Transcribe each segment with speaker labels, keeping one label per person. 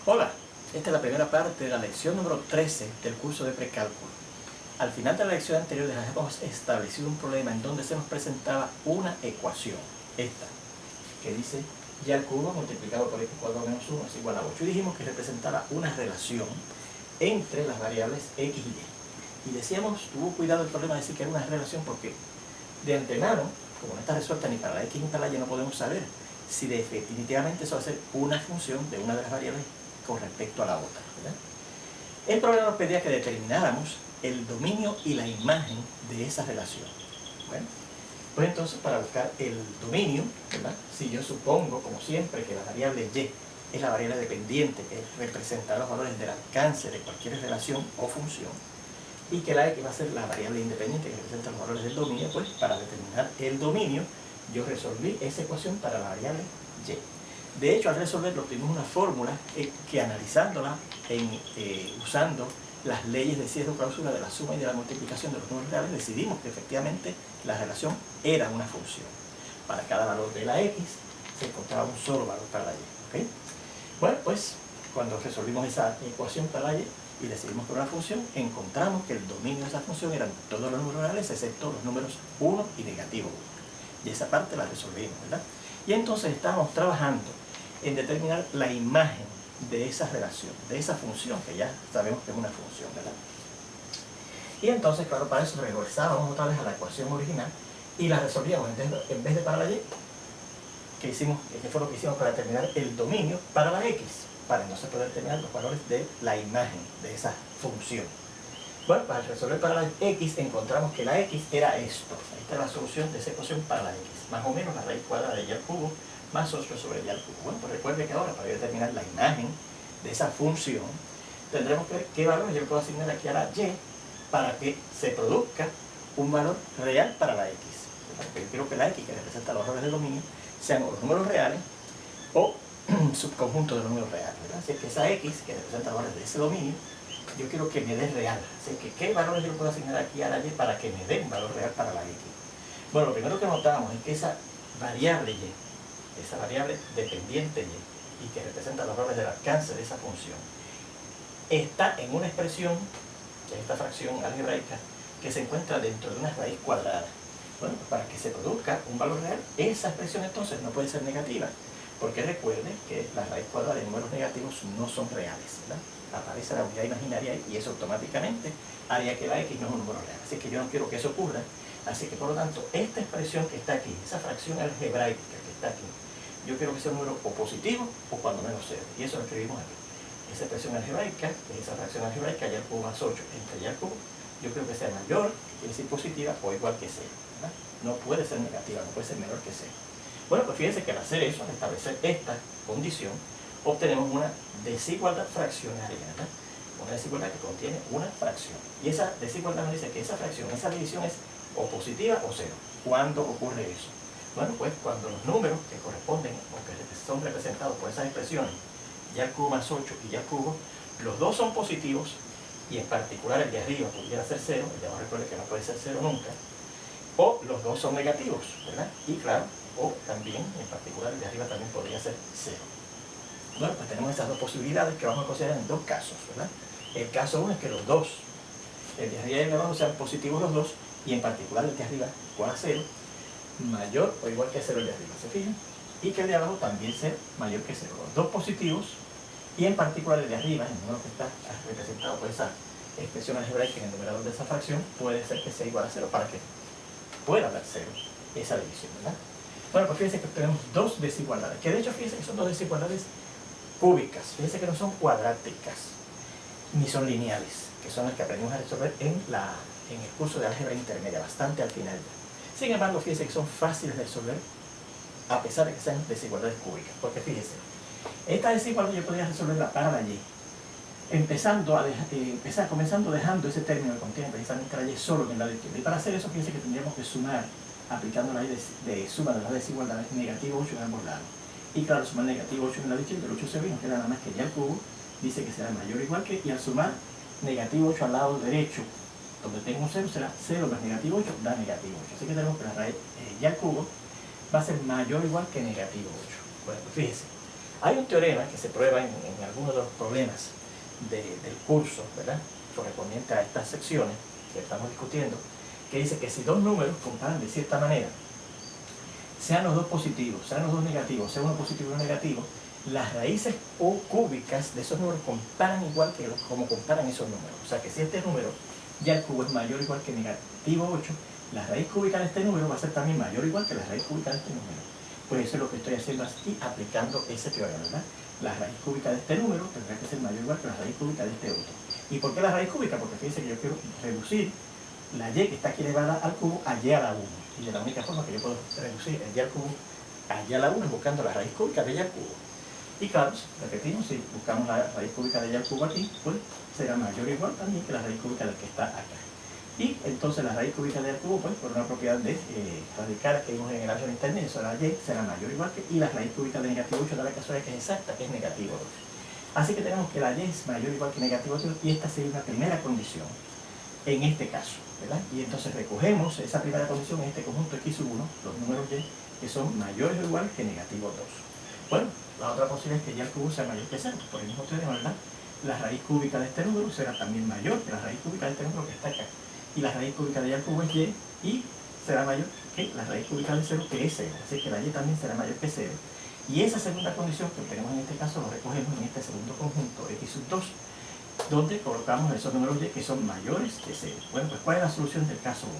Speaker 1: Hola, esta es la primera parte de la lección número 13 del curso de precálculo. Al final de la lección anterior hemos establecido un problema en donde se nos presentaba una ecuación, esta, que dice y al cubo multiplicado por x² menos 1 es igual a 8. Y dijimos que representaba una relación entre las variables x y y. Y decíamos, tuvo cuidado el problema de decir que era una relación porque de antemano, como no está resuelta ni para la x ni para la y, no podemos saber si definitivamente eso va a ser una función de una de las variables con respecto a la otra, ¿verdad? El problema nos pedía que determináramos el dominio y la imagen de esa relación. Bueno, pues entonces para buscar el dominio, ¿verdad? Si yo supongo, como siempre, que la variable y es la variable dependiente que representa los valores del alcance de cualquier relación o función, y que la x va a ser la variable independiente que representa los valores del dominio, pues para determinar el dominio yo resolví esa ecuación para la variable y. De hecho, al resolverlo tuvimos una fórmula que analizándola usando las leyes de cierre o clausura de la suma y de la multiplicación de los números reales, decidimos que efectivamente la relación era una función. Para cada valor de la x se encontraba un solo valor para la y. ¿Okay? Bueno, pues cuando resolvimos esa ecuación para la y decidimos que era una función, encontramos que el dominio de esa función eran todos los números reales excepto los números 1 y negativo 1. Y esa parte la resolvimos, ¿verdad? Y entonces estamos trabajando en determinar la imagen de esa relación, de esa función, que ya sabemos que es una función, ¿verdad? Y entonces, claro, para eso regresábamos otra vez a la ecuación original y la resolvíamos en vez de para la y, que fue lo que hicimos para determinar el dominio para la x, para entonces poder determinar los valores de la imagen de esa función. Bueno, para resolver para la x encontramos que la x era esto. Ahí está la solución de esa ecuación para la x. Más o menos la raíz cuadrada de y al cubo más 8 sobre y al cubo. Bueno, pues recuerde que ahora para determinar la imagen de esa función tendremos que ver qué valor yo puedo asignar aquí a la y para que se produzca un valor real para la x. Porque yo quiero que la x, que representa los valores del dominio, sean los números reales o subconjunto de los números reales, ¿verdad? Así que esa x, que representa los valores de ese dominio, yo quiero que me dé real. Así que, ¿qué valores yo puedo asignar aquí a la y para que me dé un valor real para la x? Bueno, lo primero que notamos es que esa variable y, esa variable dependiente y que representa los valores del alcance de esa función, está en una expresión, esta fracción algebraica, que se encuentra dentro de una raíz cuadrada. Bueno, para que se produzca un valor real, esa expresión entonces no puede ser negativa, porque recuerden que la raíz cuadrada de números negativos no son reales, ¿verdad? Aparece la unidad imaginaria y eso automáticamente haría que la x no es un número real. Así que yo no quiero que eso ocurra. Así que por lo tanto, esta expresión que está aquí, esa fracción algebraica que está aquí, yo quiero que sea un número o positivo o cuando menos 0. Y eso lo escribimos aquí. Esa expresión algebraica, esa fracción algebraica, y al cubo más 8 entre y al cubo, yo creo que sea mayor, quiere decir positiva, o igual que 0. ¿Verdad? No puede ser negativa, no puede ser menor que 0. Bueno, pues fíjense que al hacer eso, al establecer esta condición, obtenemos una desigualdad fraccionaria, ¿verdad? Una desigualdad que contiene una fracción. Y esa desigualdad nos dice que esa fracción, esa división es o positiva o 0. ¿Cuándo ocurre eso? Bueno, pues cuando los números que corresponden o que son representados por esas expresiones, y al cubo más 8 y y al cubo, los dos son positivos, y en particular el de arriba pudiera ser 0, el de abajo recuerde que no puede ser 0 nunca, o los dos son negativos, ¿verdad? Y claro, o también, en particular el de arriba también podría ser 0. Bueno, pues tenemos esas dos posibilidades que vamos a considerar en dos casos, ¿verdad? El caso 1 es que los dos, el de arriba y el de abajo, sean positivos los dos, y en particular el de arriba igual a 0, mayor o igual que 0 el de arriba, ¿se fijan? Y que el de abajo también sea mayor que 0. Los dos positivos, y en particular el de arriba, el número que está representado por esa expresión algebraica en el numerador de esa fracción, puede ser que sea igual a 0 para que pueda haber 0 esa división, ¿verdad? Bueno, pues fíjense que tenemos dos desigualdades, que de hecho fíjense que son dos desigualdades cúbicas, fíjense que no son cuadráticas, ni son lineales, que son las que aprendimos a resolver en el curso de álgebra intermedia, bastante al final ya. Sin embargo, fíjense que son fáciles de resolver a pesar de que sean desigualdades cúbicas, porque fíjense, esta desigualdad yo podría resolverla para la y, comenzando dejando ese término que contiene precisamente la y solo en el lado izquierdo. Y para hacer eso, fíjense que tendríamos que sumar, aplicando la ley de suma de las desigualdades, negativo 8 en ambos lados. Y claro, sumar negativo 8 en el lado izquierdo, el 8 se ve, no queda nada más que y al cubo, dice que será mayor o igual que, y al sumar negativo 8 al lado derecho, donde tengo un 0, será 0 más negativo 8, da negativo 8. Así que tenemos que la raíz y al cubo va a ser mayor o igual que negativo 8. Bueno, pues fíjense, Hay un teorema que se prueba en algunos de los problemas del curso, ¿verdad?, correspondiente a estas secciones que estamos discutiendo, que dice que si dos números comparan de cierta manera, sean los dos positivos, sean los dos negativos, sea uno positivo y uno negativo, las raíces cúbicas de esos números comparan igual que como comparan esos números. O sea que si este número ya el cubo es mayor o igual que negativo 8, la raíz cúbica de este número va a ser también mayor o igual que la raíz cúbica de este número. Pues eso es lo que estoy haciendo aquí, aplicando ese teorema, ¿verdad? La raíz cúbica de este número tendrá que ser mayor o igual que la raíz cúbica de este otro. ¿Y por qué la raíz cúbica? Porque fíjense que yo quiero reducir la y que está aquí elevada al cubo a y a la 1. Y de la única forma que yo puedo reducir el y al cubo a y a la 1 es buscando la raíz cúbica de y al cubo. Y claro, repetimos, si buscamos la raíz cúbica de y al cubo aquí, pues será mayor o igual también que la raíz cúbica del que está acá. Y entonces la raíz cúbica de y al cubo, pues por una propiedad de radicales que vimos en el álgebra intermedio, eso la y será mayor o igual que, y la raíz cúbica de negativo 8 da la casualidad que es exacta, que es negativo 2. Así que tenemos que la y es mayor o igual que negativo 8, y esta sería una primera condición en este caso, ¿verdad? Y entonces recogemos esa primera condición en este conjunto x1, los números y, que son mayores o iguales que negativo 2. Bueno, la otra posibilidad es que y al cubo sea mayor que 0, por el mismo teorema, ¿verdad? La raíz cúbica de este número será también mayor que la raíz cúbica de este número que está acá. Y la raíz cúbica de y al cubo es y será mayor que la raíz cúbica de 0, que es 0. Así que la y también será mayor que 0. Y esa segunda condición que tenemos en este caso lo recogemos en este segundo conjunto x2, donde colocamos esos números y que son mayores que 0. Bueno, pues ¿cuál es la solución del caso 1?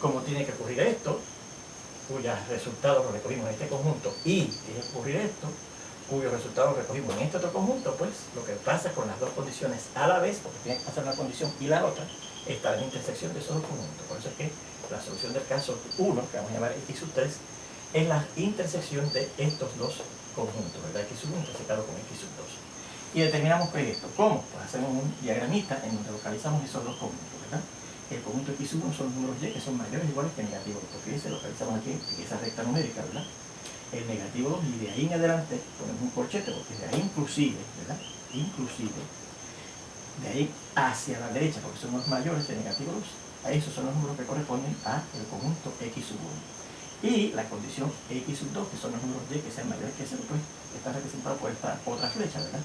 Speaker 1: Como tiene que ocurrir esto, cuyos resultados los recogimos en este conjunto, y tiene que ocurrir esto, cuyos resultados los recogimos en este otro conjunto, pues lo que pasa con las dos condiciones a la vez, porque tiene que pasar una condición y la otra, está en la intersección de esos dos conjuntos. Por eso es que la solución del caso 1, que vamos a llamar x3, es la intersección de estos dos conjuntos, ¿verdad? x1 intersecado con x2. Y determinamos pues esto. ¿Cómo? Pues hacemos un diagramita en donde localizamos esos dos conjuntos, ¿verdad? El conjunto x1 son los números y que son mayores o iguales que negativo 2. Porque se localizamos aquí en esa recta numérica, ¿verdad? El negativo 2, y de ahí en adelante ponemos un corchete, porque de ahí inclusive, ¿verdad? Inclusive, de ahí hacia la derecha, porque son los mayores de negativo 2, a esos son los números que corresponden al conjunto x1. Y la condición x2, que son los números y que sean mayores que 0, pues está representado por esta otra flecha, ¿verdad?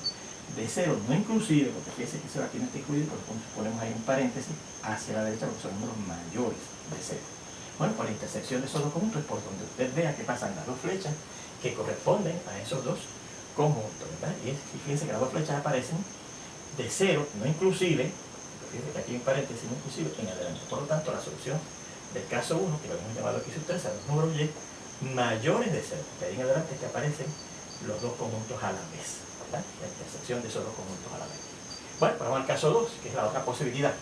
Speaker 1: De 0, no inclusive, porque fíjense que 0 aquí no está incluido, porque ponemos ahí un paréntesis hacia la derecha, porque son números mayores de 0. Bueno, por la intersección de esos dos conjuntos es por donde usted vea que pasan las dos flechas que corresponden a esos dos conjuntos, ¿verdad? Y fíjense que las dos flechas aparecen de 0, no inclusive, fíjense que aquí hay un paréntesis, no inclusive, en adelante. Por lo tanto, la solución del caso 1, que lo hemos llamado aquí x3, a los números y mayores de 0, de ahí en adelante que aparecen los dos conjuntos a la vez, ¿verdad? La intersección de esos dos conjuntos a la vez. Bueno, pues vamos al caso 2, que es la otra posibilidad,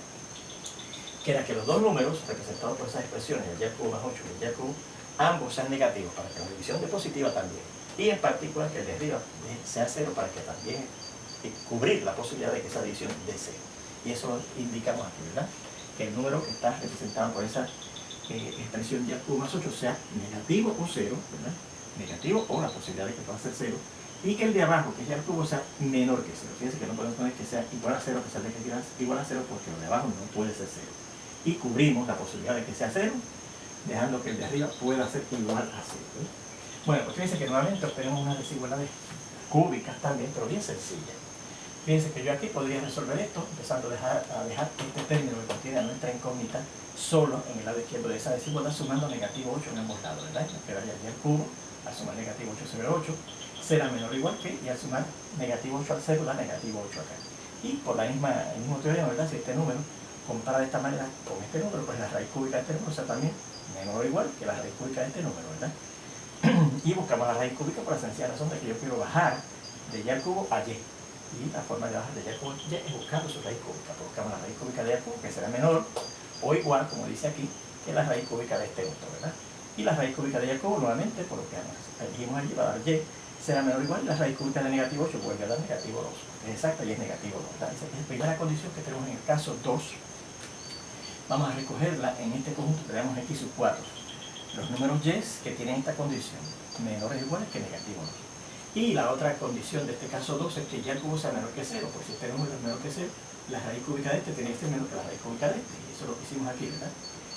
Speaker 1: que era que los dos números representados por esas expresiones, el y al cubo más 8 y el y al cubo, ambos sean negativos, para que la división de positiva también, y en particular que el de arriba sea 0, para que también cubrir la posibilidad de que esa división dé 0. Y eso lo indicamos aquí, ¿verdad? Que el número que está representado por esa expresión y al cubo más 8 sea negativo o 0, ¿verdad? Negativo o la posibilidad de que pueda ser 0, y que el de abajo, que es y al cubo, sea menor que 0. Fíjense que no podemos poner que sea igual a 0, que sea de que sea igual a 0, porque el de abajo no puede ser 0. Y cubrimos la posibilidad de que sea 0, dejando que el de arriba pueda ser igual a 0. Bueno, pues fíjense que nuevamente obtenemos unas desigualdades cúbicas también, pero bien sencillas. Fíjense que yo aquí podría resolver esto, empezando a dejar este término que contiene a nuestra incógnita solo en el lado izquierdo de esa desigualdad, sumando negativo 8 en ambos lados, ¿verdad? Nos quedaría y al cubo, al sumar negativo 8 sobre 8, será menor o igual que, y al sumar negativo 8 al 0 da negativo 8 acá. Y por el mismo teorema, ¿verdad? Si este número compara de esta manera con este número, pues la raíz cúbica de este número será también menor o igual que la raíz cúbica de este número, ¿verdad? Y buscamos la raíz cúbica por la sencilla razón de que yo quiero bajar de y al cubo a y. Y la forma de bajar de y al cubo a y es buscando su raíz cúbica. Pues buscamos la raíz cúbica de y al cubo, que será menor o igual, como dice aquí, que la raíz cúbica de este otro, ¿verdad? Y la raíz cúbica de y al cubo, nuevamente, por lo que dijimos allí, va a dar y, será menor o igual, y la raíz cúbica de negativo 8 vuelve a dar negativo 2. Es exacta y es negativo 2, ¿verdad? Esa es la primera condición que tenemos en el caso 2. Vamos a recogerla en este conjunto que tenemos x sub 4. Los números y que tienen esta condición, menores o iguales que negativo 2. Y la otra condición de este caso 2 es que y al cubo sea menor que 0, pues si este número es menor que 0, la raíz cúbica de este tiene que ser menor que la raíz cúbica de este. Y eso es lo que hicimos aquí, ¿verdad?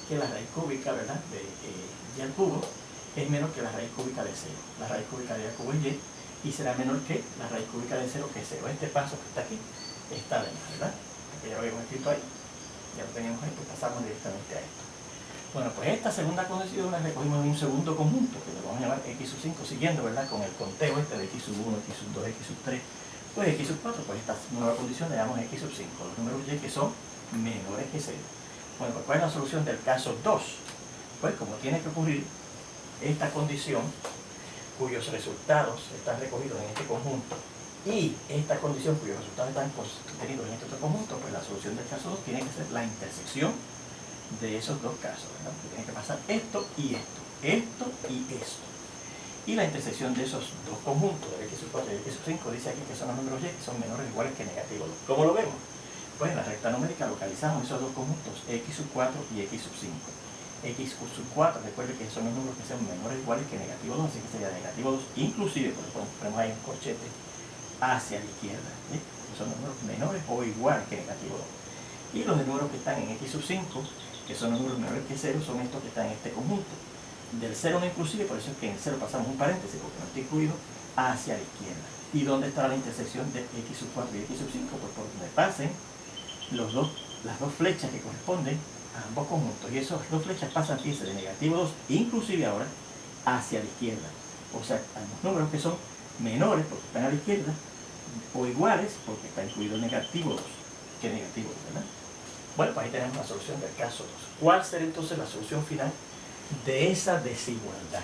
Speaker 1: Que la raíz cúbica, ¿verdad?, de y al cubo es menor que la raíz cúbica de 0. La raíz cúbica de y al cubo es y, y será menor que la raíz cúbica de 0, que es 0. Este paso que está aquí está de más, ¿verdad? Porque ya lo habíamos escrito ahí, ya lo teníamos ahí, pues pasamos directamente a esto. Bueno, pues esta segunda condición la recogimos en un segundo conjunto, que lo vamos a llamar x sub 5, siguiendo, ¿verdad?, con el conteo este de x sub 1, x sub 2, x sub 3, pues x sub 4, pues esta nueva condición le llamamos x sub 5, los números y que son menores que 0. Bueno, pues ¿cuál es la solución del caso 2? Pues como tiene que ocurrir esta condición, cuyos resultados están recogidos en este conjunto, y esta condición cuyos resultados están contenidos en este otro conjunto, pues la solución del caso 2 tiene que ser la intersección de esos dos casos, ¿verdad? Porque tiene que pasar esto y esto, esto y esto. Y la intersección de esos dos conjuntos, de x sub 4 y x sub 5, dice aquí que son los números y que son menores o iguales que negativos. ¿Cómo lo vemos? Pues en la recta numérica localizamos esos dos conjuntos, x sub 4 y x sub 5. X sub 4, recuerde que son los números que sean menores o iguales que negativo 2, así que sería negativo 2, inclusive, por ponemos ahí un corchete, hacia la izquierda, ¿sí? Son los números menores o iguales que negativo 2. Y los números que están en x sub 5, que son los números menores que 0, son estos que están en este conjunto. Del 0 no inclusive, por eso es que en el 0 pasamos un paréntesis, porque no está incluido, hacia la izquierda. ¿Y dónde estará la intersección de x sub 4 y x sub 5? Pues por donde pasen las dos flechas que corresponden a ambos conjuntos. Y esas dos flechas pasan, fíjense, de negativo 2, inclusive ahora, hacia la izquierda. O sea, hay unos números que son menores, porque están a la izquierda, o iguales, porque está incluido el negativo 2, que negativo 2, ¿verdad? Bueno, pues ahí tenemos la solución del caso 2. ¿Cuál será entonces la solución final de esa desigualdad?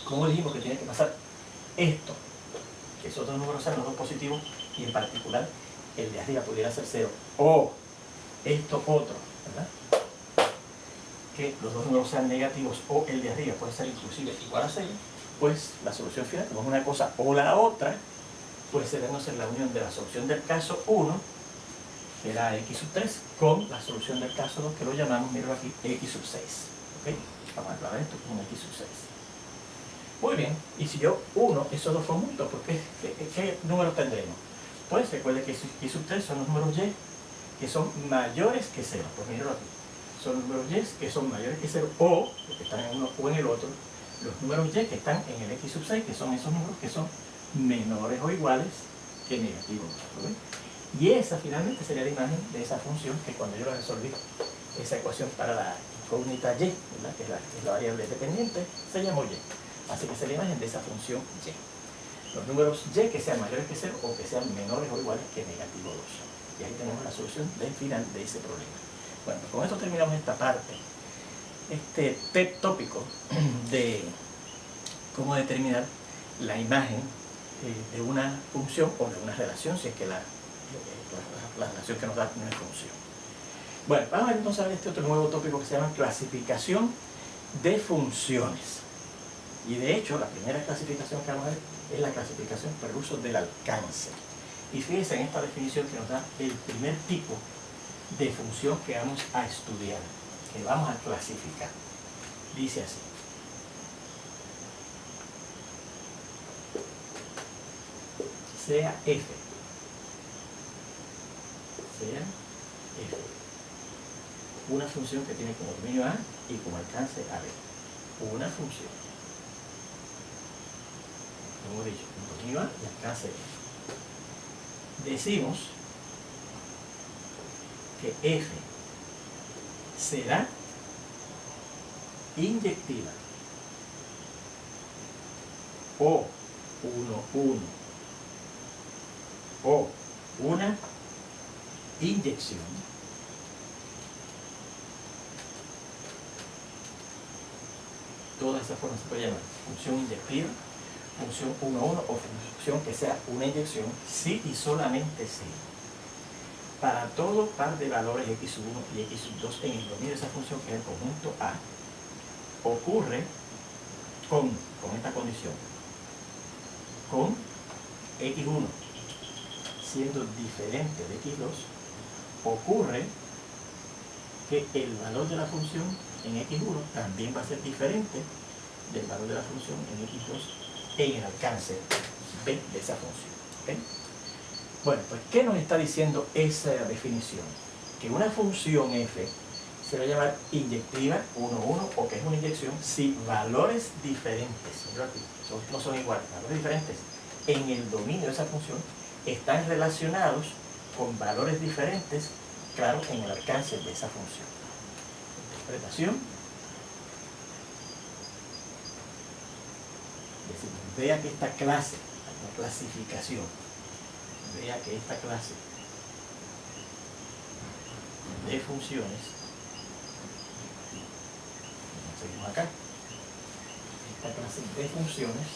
Speaker 1: ¿Cómo dijimos que tiene que pasar esto? Que esos dos números sean los dos positivos y en particular el de arriba pudiera ser 0. O esto otro, ¿verdad? Que los dos números sean negativos o el de arriba puede ser inclusive igual a 0. Pues la solución final, como es una cosa o la otra, pues será entonces la unión de la solución del caso 1, que era x sub 3, con la solución del caso 2, que lo llamamos, míralo aquí, x sub 6. ¿Ok? Vamos a aclarar esto como x sub 6. Muy bien, y si yo uno esos dos conjuntos, pues ¿qué números tendremos? Pues recuerde que x sub 3 son los números y que son mayores que 0. Pues míralo aquí. Son los números y que son mayores que 0, o, porque están en uno o en el otro, los números y que están en el x sub 6, que son esos números que son menores o iguales que negativos. ¿Okay? Y esa finalmente sería la imagen de esa función que cuando yo la resolví, esa ecuación para la incógnita y, ¿verdad? Que es la variable dependiente, se llamó y. Así que sería la imagen de esa función y. Los números y que sean mayores que 0 o que sean menores o iguales que negativo 2. Y ahí tenemos la solución del final de ese problema. Bueno, pues con esto terminamos esta parte, este tópico de cómo determinar la imagen de una función o de una relación, si es que la relación que nos da una función. Bueno, vamos a ver entonces a este otro nuevo tópico que se llama clasificación de funciones. Y de hecho, la primera clasificación que vamos a ver es la clasificación por el uso del alcance. Y fíjense en esta definición que nos da el primer tipo de función que vamos a estudiar, que vamos a clasificar. Dice así: sea f, una función que tiene como dominio A y como alcance AB. Una función, como he dicho, con dominio A y alcance B. Decimos que f será inyectiva o 1, 1 o una inyección todas esas formas se puede llamar función inyectiva, función 1, 1 o función que sea una inyección si y solamente si para todo par de valores x sub 1 y x sub 2 en el dominio de esa función, que es el conjunto A, ocurre con esta condición, con x1 siendo diferente de x2, ocurre que el valor de la función en x1 también va a ser diferente del valor de la función en x2 en el alcance b de esa función. ¿Okay? Bueno, pues ¿qué nos está diciendo esa definición? Que una función f se va a llamar inyectiva 1, 1 o que es una inyección si valores diferentes, no son iguales, valores diferentes en el dominio de esa función están relacionados con valores diferentes, claro, en el alcance de esa función. Interpretación. Decimos, vea que esta clase, la clasificación, vea que esta clase de funciones, seguimos acá, esta clase de funciones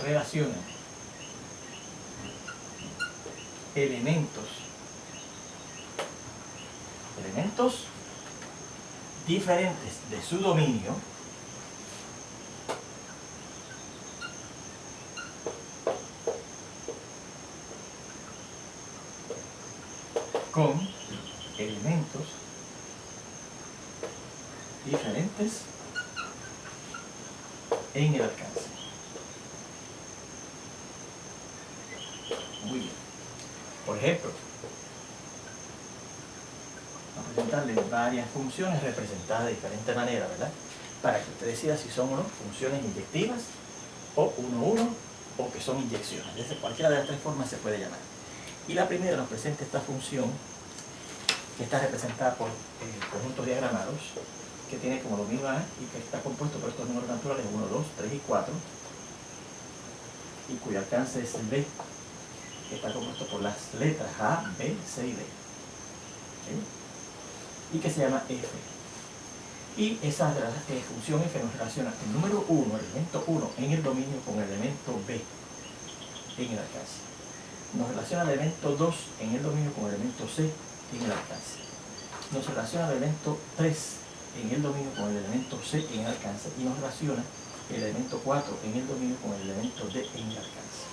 Speaker 1: relacionan elementos diferentes de su dominio con elementos diferentes en el alcance. Muy bien. Por ejemplo, vamos a presentarle varias funciones representadas de diferente manera, ¿verdad? Para que usted decida si son o no funciones inyectivas o 1-1 o que son inyecciones. Desde cualquiera de las tres formas se puede llamar. Y la primera nos presenta esta función que está representada por conjuntos diagramados que tiene como dominio A y que está compuesto por estos números naturales 1, 2, 3 y 4 y cuyo alcance es el B, que está compuesto por las letras A, B, C y D. ¿Sí? Y que se llama F. Y esa función F nos relaciona el número 1, el elemento 1 en el dominio con el elemento B en el alcance. Nos relaciona el elemento 2 en el dominio con el elemento C en el alcance. Nos relaciona el elemento 3 en el dominio con el elemento C en el alcance. Y nos relaciona el elemento 4 en el dominio con el elemento D en el alcance.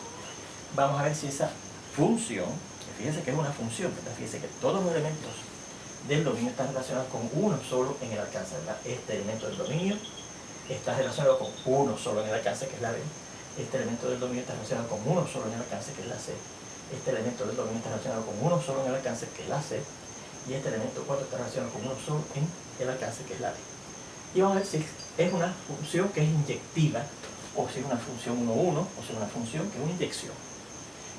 Speaker 1: Vamos a ver si esa función, fíjense que es una función, ¿verdad? Fíjense que todos los elementos del dominio están relacionados con uno solo en el alcance, ¿verdad? Este elemento del dominio está relacionado con uno solo en el alcance, que es la B. Este elemento del dominio está relacionado con uno solo en el alcance, que es la C. Este elemento del dominio está relacionado con uno solo en el alcance, que es la C. Y este elemento 4 está relacionado con uno solo en el alcance, que es la D. Y vamos a ver si es una función que es inyectiva, o si es una función 1-1, o si es una función que es una inyección.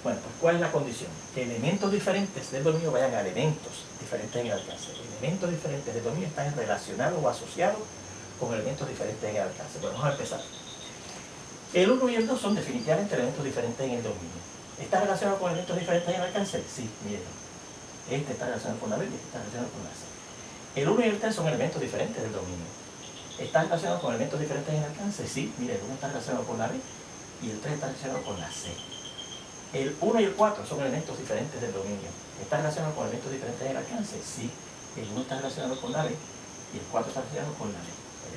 Speaker 1: Bueno, pues ¿cuál es la condición? Que elementos diferentes del dominio vayan a elementos diferentes en el alcance. Elementos diferentes del dominio están relacionados o asociados con elementos diferentes en el alcance. Bueno, vamos a empezar. El 1 y el 2 son definitivamente elementos diferentes en el dominio. ¿Está relacionado con elementos diferentes en el alcance? Sí, miren. Este está relacionado con la B y este está relacionado con la C. El 1 y el 3 son elementos diferentes del dominio. ¿Están relacionados con elementos diferentes en el alcance? Sí, miren, el 1 está relacionado con la B y el 3 está relacionado con la C. El 1 y el 4 son elementos diferentes del dominio. ¿Están relacionados con elementos diferentes en el alcance? Sí, el 1 está relacionado con la B y el 4 está relacionado con la D.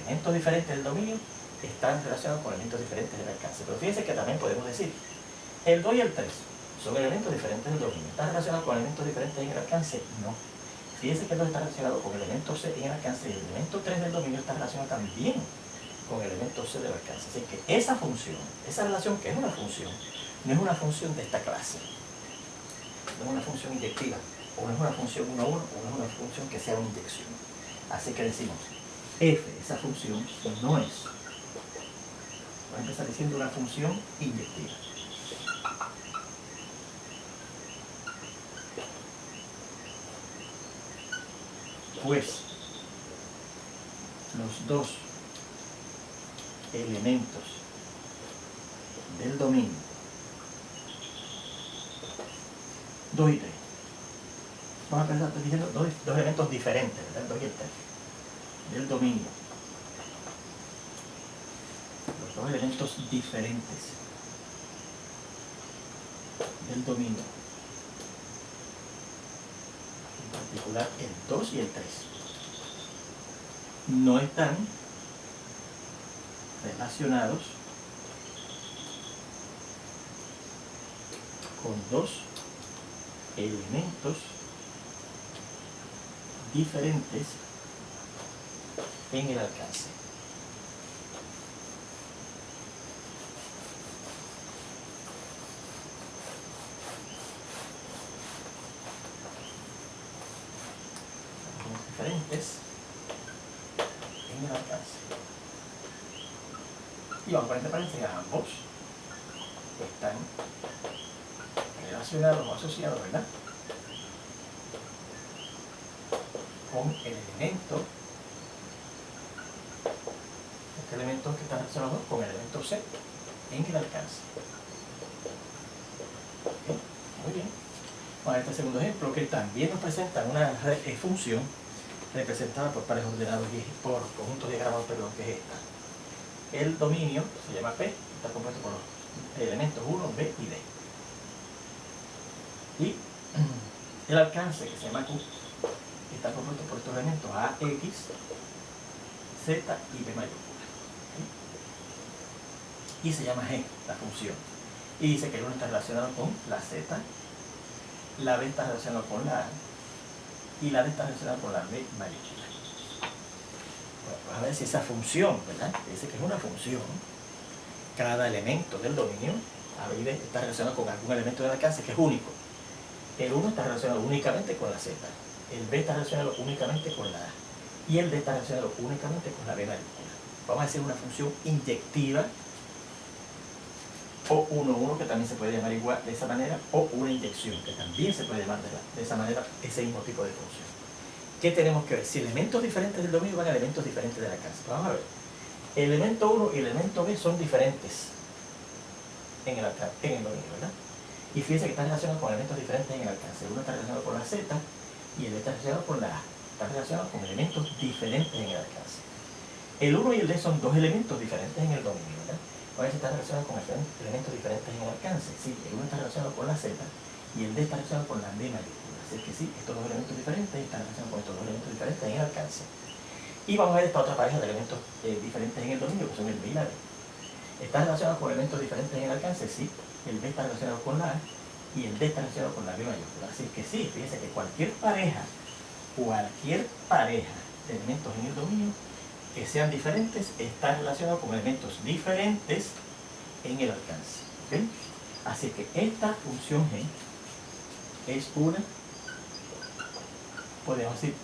Speaker 1: Elementos diferentes del dominio están relacionados con elementos diferentes del alcance. Pero fíjense que también podemos decir, el 2 y el 3 son elementos diferentes del dominio. ¿Están relacionados con elementos diferentes en el alcance? No. Fíjense que el 2 está relacionado con el elemento C en el alcance y el elemento 3 del dominio está relacionado también con el elemento C del alcance. Así que esa función, esa relación que es una función, no es una función de esta clase. No es una función inyectiva, o no es una función 1-1, o no es una función que sea una inyección. Así que decimos, F, esa función, no es. Vamos a empezar diciendo una función inyectiva. Pues los dos elementos del dominio 2 y 3. Vamos a empezar diciendo dos elementos diferentes, ¿verdad? El 2 y el 3 del dominio. Los dos elementos diferentes del dominio. En particular el 2 y el 3. No están relacionados con dos elementos diferentes en el alcance. diferentes en el alcance. Y vamos a poner entre paréntesis, ambos están relacionados o asociados, ¿verdad?, con el elemento, este elemento que está relacionado con el elemento C en el alcance. ¿Okay? Muy bien. Vamos a ver este segundo ejemplo, que también nos presenta una función representada por pares ordenados y por conjuntos diagramados, perdón, que es esta. El dominio se llama P, está compuesto por los elementos 1, B y D. Y el alcance, que se llama Q, está compuesto por estos elementos A, X, Z y B mayúscula. ¿Okay? Y se llama G, la función. Y dice que el 1 está relacionado con la Z, la B está relacionada con la A y la D está relacionada con la B mayúscula. Bueno, vamos a ver si esa función, ¿verdad?, dice que es una función, cada elemento del dominio A, B y D está relacionado con algún elemento del alcance que es único. El 1 está relacionado únicamente con la Z, el B está relacionado únicamente con la A y el D está relacionado únicamente con la B mayúscula. Vamos a decir una función inyectiva, o 1,1, que también se puede llamar igual de esa manera, o una inyección, que también se puede llamar de esa manera, ese mismo tipo de función. ¿Qué tenemos que ver? Si elementos diferentes del dominio van a elementos diferentes del alcance. Vamos a ver. El elemento 1 y el elemento B son diferentes en el dominio, ¿verdad? Y fíjense que están relacionados con elementos diferentes en el alcance. El 1 está relacionado con la Z y el B está relacionado con la A. Están relacionados con elementos diferentes en el alcance. El 1 y el D son dos elementos diferentes en el dominio, ¿verdad? A ver si están relacionados con elementos diferentes en el alcance. Sí, el 1 está relacionado con la Z y el D está relacionado con la B mayúscula. Así que sí, estos dos elementos diferentes están relacionados con estos dos elementos diferentes en el alcance. Y vamos a ver esta otra pareja de elementos diferentes en el dominio, que son el B y la B. ¿Están relacionados con elementos diferentes en el alcance? Sí, el B está relacionado con la A y el D está relacionado con la B mayúscula. Así que sí, fíjense que cualquier pareja de elementos en el dominio que sean diferentes están relacionados con elementos diferentes en el alcance. ¿Okay? Así que esta función G es una, podemos decir,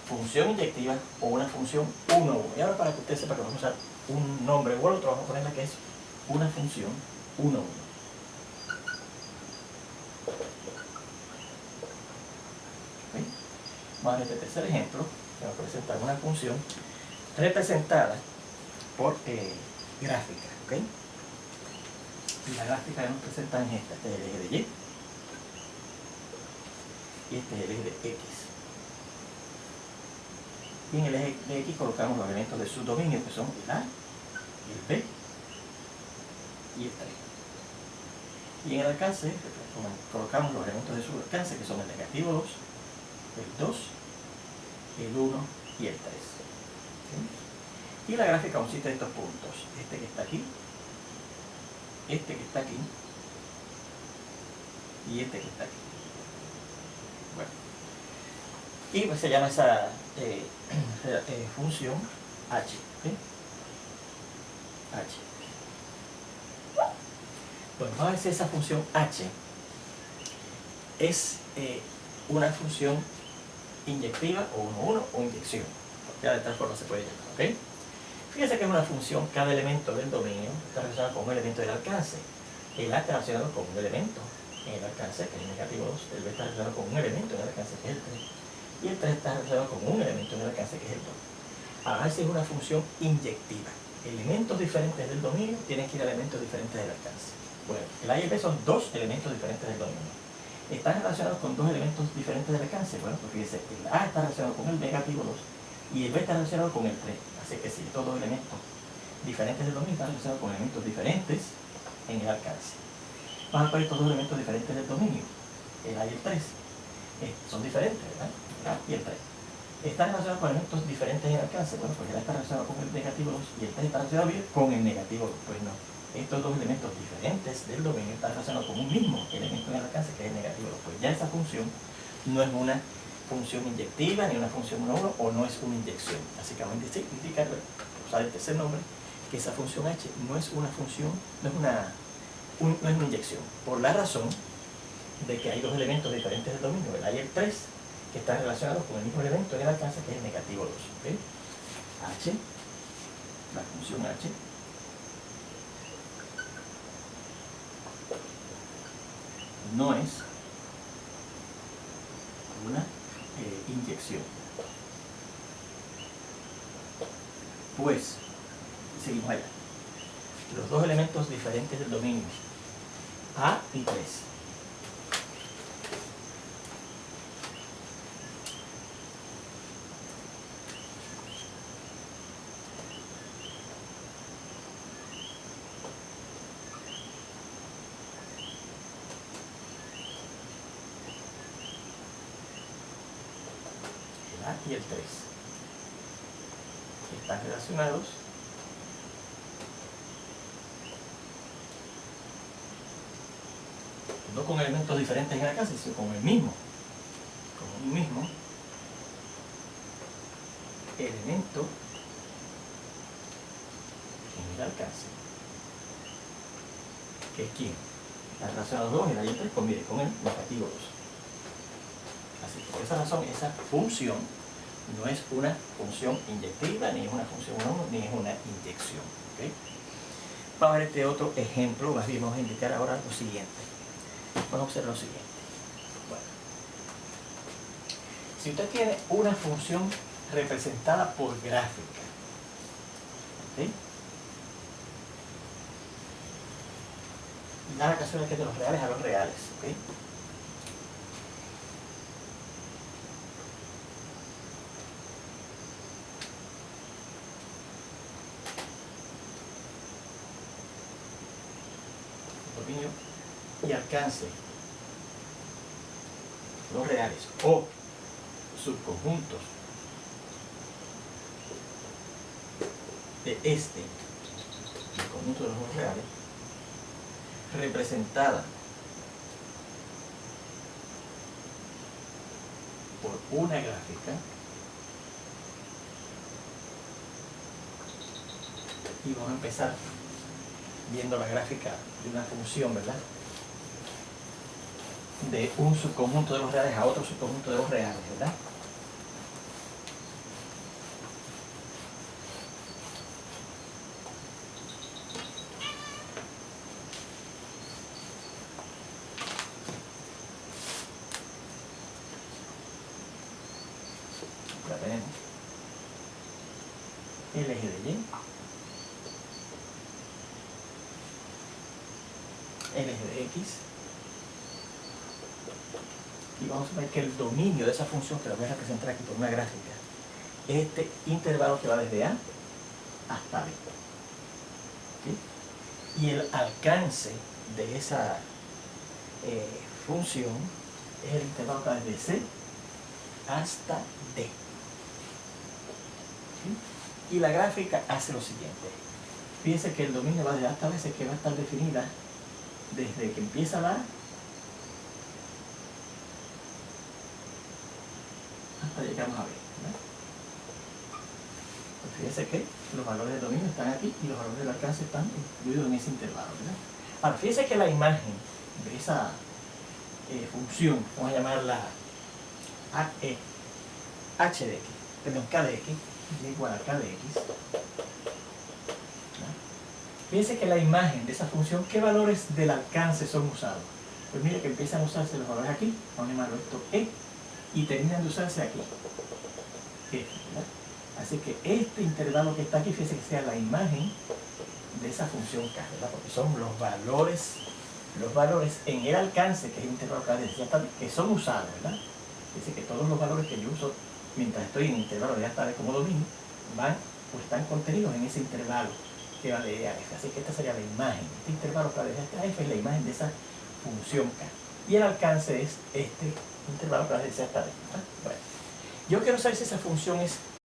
Speaker 1: función inyectiva o una función 1,1. Y ahora, para que usted sepa que vamos a usar un nombre o el otro, vamos a ponerla que es una función 1,1. ¿Okay? Vamos a ver este tercer ejemplo, que nos presenta una función representada por gráfica. ¿Okay? Y la gráfica que nos presenta es esta. Este es el eje de Y y este es el eje de X. Y en el eje de X colocamos los elementos de subdominio, que son el A, el B y el 3. Y en el alcance colocamos los elementos de subalcance, que son el negativo 2, el 2, el 1 y el 3. ¿Sí? Y la gráfica consiste de estos puntos: este que está aquí, este que está aquí y este que está aquí. Bueno, y pues se llama esa función H. ¿Sí? H. Bueno, vamos a ver si esa función H es una función inyectiva o 1,1 o inyección. Ya de tal forma se puede llamar. ¿Okay? Fíjense que es una función, cada elemento del dominio está relacionado con un elemento del alcance. El A está relacionado con un elemento en el alcance, que es el negativo 2. El B está relacionado con un elemento en el alcance, que es el 3. Y el 3 está relacionado con un elemento en el alcance, que es el 2. Ahora, si es una función inyectiva. Elementos diferentes del dominio tienen que ir a elementos diferentes del alcance. Bueno, el A y el B son dos elementos diferentes del dominio. ¿Están relacionados con dos elementos diferentes del alcance? Bueno, pues fíjense, el A está relacionado con el negativo 2 y el B está relacionado con el 3. Así que sí, estos dos elementos diferentes del dominio están relacionados con elementos diferentes en el alcance. Vamos a ver estos dos elementos diferentes del dominio, el A y el 3. Son diferentes, ¿verdad? El A y el 3. ¿Están relacionados con elementos diferentes en el alcance? Bueno, pues el A está relacionado con el negativo 2 y el 3 está relacionado bien con el negativo 2. Pues no. Estos dos elementos diferentes del dominio están relacionados con un mismo elemento en el alcance, que es el negativo 2. Pues ya esa función no es una función inyectiva ni una función 1,1 o no es una inyección. Así que vamos a indicar, usar el tercer nombre, que esa función H no es una función, no es una inyección, por la razón de que hay dos elementos diferentes del dominio, el A y el 3, que están relacionados con el mismo elemento en el alcance, que es el negativo 2. ¿Okay? H, la función H, no es una inyección. Pues, seguimos allá. Los dos elementos diferentes del dominio, A y 3. El A y el 3 están relacionados no con elementos diferentes en el alcance, sino con un mismo elemento en el alcance. ¿Que es quién? Están relacionados dos, el A y el 3, pues mire, con el negativo 2. Así que por esa razón, esa función no es una función inyectiva, ni es una función 1, ni es una inyección. ¿Okay? Vamos a ver este otro ejemplo, más bien vamos a indicar ahora lo siguiente. Vamos a observar lo siguiente. Bueno, si usted tiene una función representada por gráfica, ¿sí? Da la casualidad que es de los reales a los reales, ¿ok? Dominio y alcance, los reales o subconjuntos de este, el conjunto de los dos reales, representada por una gráfica, y vamos a empezar viendo la gráfica de una función, ¿verdad? De un subconjunto de los reales a otro subconjunto de los reales, ¿verdad? Ya tenemos el eje de Y, el eje de X, y vamos a ver que el dominio de esa función, que la voy a representar aquí por una gráfica, es este intervalo que va desde A hasta B. ¿Sí? Y el alcance de esa función es el intervalo que va desde C hasta D. ¿Sí? Y la gráfica hace lo siguiente. Fíjense que el dominio va desde A hasta B, que va a estar definida desde que empieza la A hasta llegamos a B, ¿verdad? Pues fíjense que los valores del dominio están aquí y los valores del alcance están incluidos en ese intervalo, ¿verdad? Ahora, fíjense que la imagen de esa función, vamos a llamarla h de x, perdón, k de x, y igual a k de x. Fíjense que la imagen de esa función, ¿qué valores del alcance son usados? Pues mire que empiezan a usarse los valores aquí, vamos a llamarlo esto e, y terminan de usarse aquí, F, ¿verdad? Así que este intervalo que está aquí, fíjense que sea la imagen de esa función k, ¿verdad? Porque son los valores en el alcance, que es el intervalo k de hasta b, que son usados, ¿verdad? Fíjense que todos los valores que yo uso mientras estoy en el intervalo de hasta b como dominio, van o están contenidos en ese intervalo que va de E a F. Así que esta sería la imagen. Este intervalo que va de E hasta F es la imagen de esa función k. Y el alcance es este intervalo que va de C hasta D. Bueno, yo quiero saber si esa función es